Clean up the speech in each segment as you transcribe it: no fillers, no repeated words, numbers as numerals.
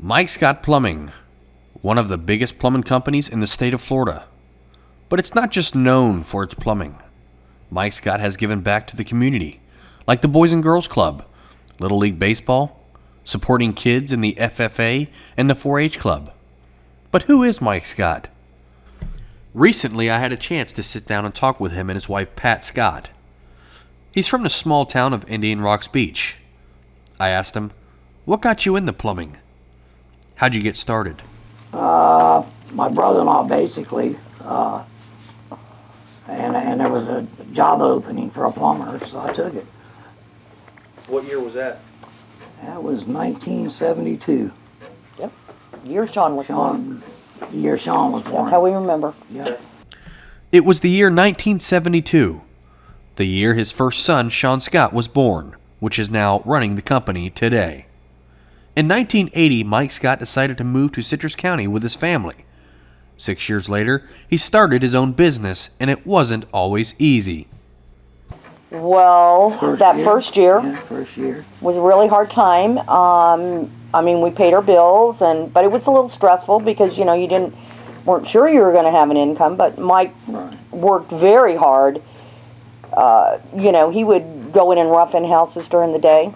Mike Scott Plumbing, one of the biggest plumbing companies in the state of Florida. But it's not just known for its plumbing. Mike Scott has given back to the community, like the Boys and Girls Club, Little League Baseball, supporting kids in the FFA and the 4-H Club. But who is Mike Scott? Recently, I had a chance to sit down and talk with him and his wife, Pat Scott. He's from the small town of Indian Rocks Beach. I asked him, what got you into plumbing? How'd you get started? My brother-in-law basically, and there was a job opening for a plumber, so I took it. What year was that? That was 1972. Yep. Year Sean was born. The year Sean was born. That's how we remember. Yeah. It was the year 1972, the year his first son, Sean Scott, was born, which is now running the company today. In 1980, Mike Scott decided to move to Citrus County with his family. 6 years later, he started his own business, and it wasn't always easy. Well, first year was a really hard time. We paid our bills, but it was a little stressful because, you weren't sure you were going to have an income, but Mike worked very hard. He would go in and rough in houses during the day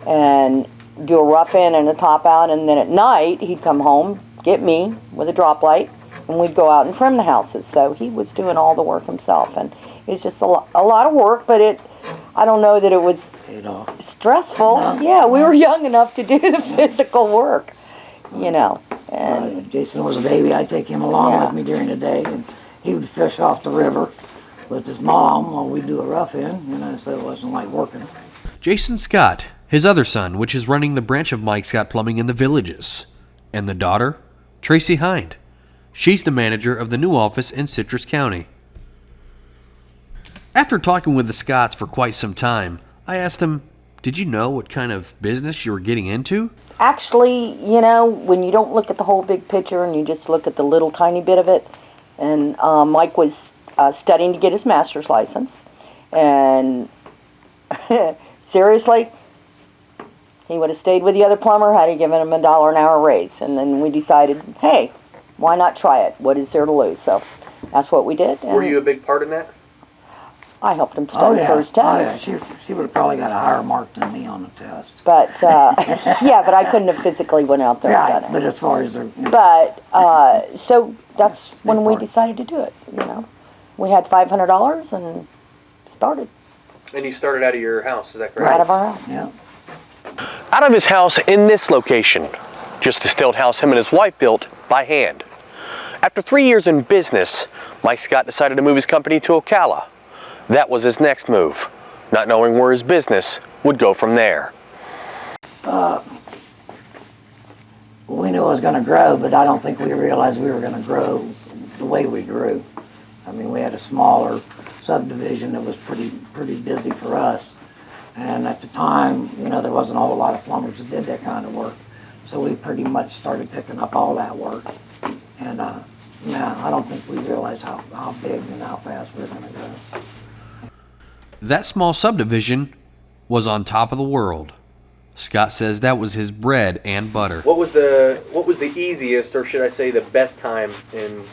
and do a rough in and a top out, and then at night he'd come home, get me with a drop light, and we'd go out and trim the houses. So he was doing all the work himself, and it was just a lot of work, but I don't know that it was stressful. No. Yeah, we were young enough to do the physical work, and Jason was a baby. I'd take him along with me during the day, and he would fish off the river with his mom while we'd do a rough in, so it wasn't like working. Jason Scott, his other son, which is running the branch of Mike Scott Plumbing in the Villages, and the daughter, Tracy Hind. She's the manager of the new office in Citrus County. After talking with the Scotts for quite some time, I asked him, did you know what kind of business you were getting into? actually, when you don't look at the whole big picture and you just look at the little tiny bit of it, and Mike was studying to get his master's license, and seriously, he would have stayed with the other plumber had he given him $1 an hour raise. And then we decided, hey, why not try it? What is there to lose? So that's what we did. Were you a big part in that? I helped him study for his test. Oh, yeah. She would have probably got a higher mark than me on the test. But, yeah, but I couldn't have physically went out there and done it. But as far as But, so that's when we decided to do it, We had $500 and started. And you started out of your house, is that correct? Out of our house. Yeah. Out of his house in this location, just a stilt house him and his wife built by hand. After 3 years in business, Mike Scott decided to move his company to Ocala. That was his next move, not knowing where his business would go from there. We knew it was going to grow, but I don't think we realized we were going to grow the way we grew. I mean, we had a smaller subdivision that was pretty busy for us. And at the time, there wasn't a whole lot of plumbers that did that kind of work. So we pretty much started picking up all that work. And I don't think we realized how big and how fast we were going to grow. That small subdivision was on top of the world. Scott says that was his bread and butter. What was the easiest, or should I say the best time in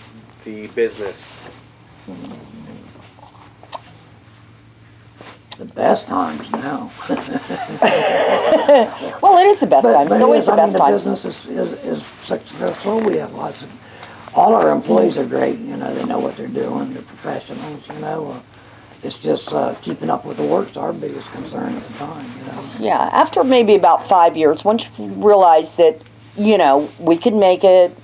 the business? The best times now. Well, it is the best time. It's always the best time. The business is successful. We have all our employees are great. They know what they're doing. They're professionals. It's just keeping up with the work's our biggest concern at the time. Yeah, after maybe about 5 years, once you realized that, we could make it,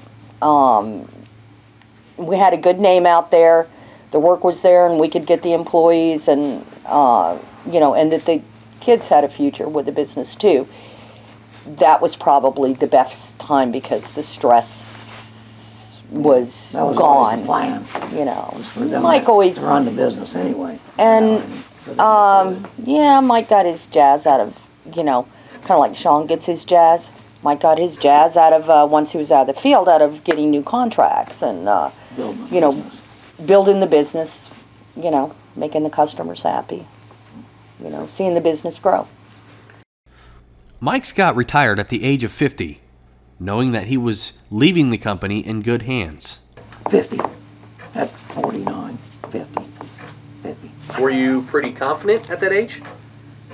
we had a good name out there, the work was there, and we could get the employees, and and that the kids had a future with the business too. That was probably the best time because the stress was gone. Always the plan. Mike always to run the business anyway. And Mike got his jazz out of kind of like Sean gets his jazz. Mike got his jazz out of once he was out of the field, out of getting new contracts and building the business, making the customers happy, seeing the business grow. Mike Scott retired at the age of 50. knowing that he was leaving the company in good hands. 50. At 49, 50. Were you pretty confident at that age?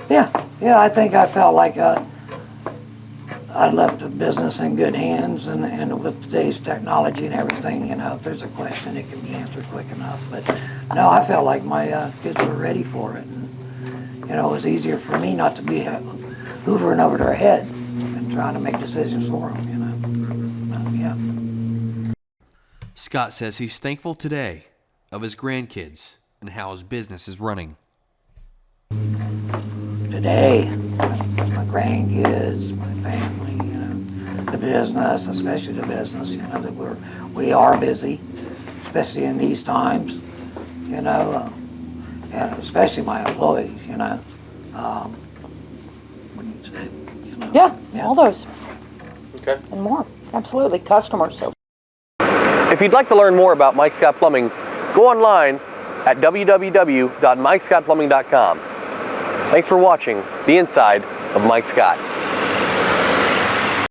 Yeah, I think I felt like I left the business in good hands, and with today's technology and everything, you know, if there's a question, it can be answered quick enough. But no, I felt like my kids were ready for it, and you know, it was easier for me not to be hoovering over their head and trying to make decisions for them, you know. Yeah. Scott says he's thankful today of his grandkids and how his business is running. Today, my grandkids, my family, you know, the business, especially the business, you know, that we are busy, especially in these times, you know, and especially my employees, you know. What do you say? You know, Yeah, all those. Okay. And more. Absolutely. Customers. If you'd like to learn more about Mike Scott Plumbing, go online at www.mikescottplumbing.com. Thanks for watching the inside of Mike Scott.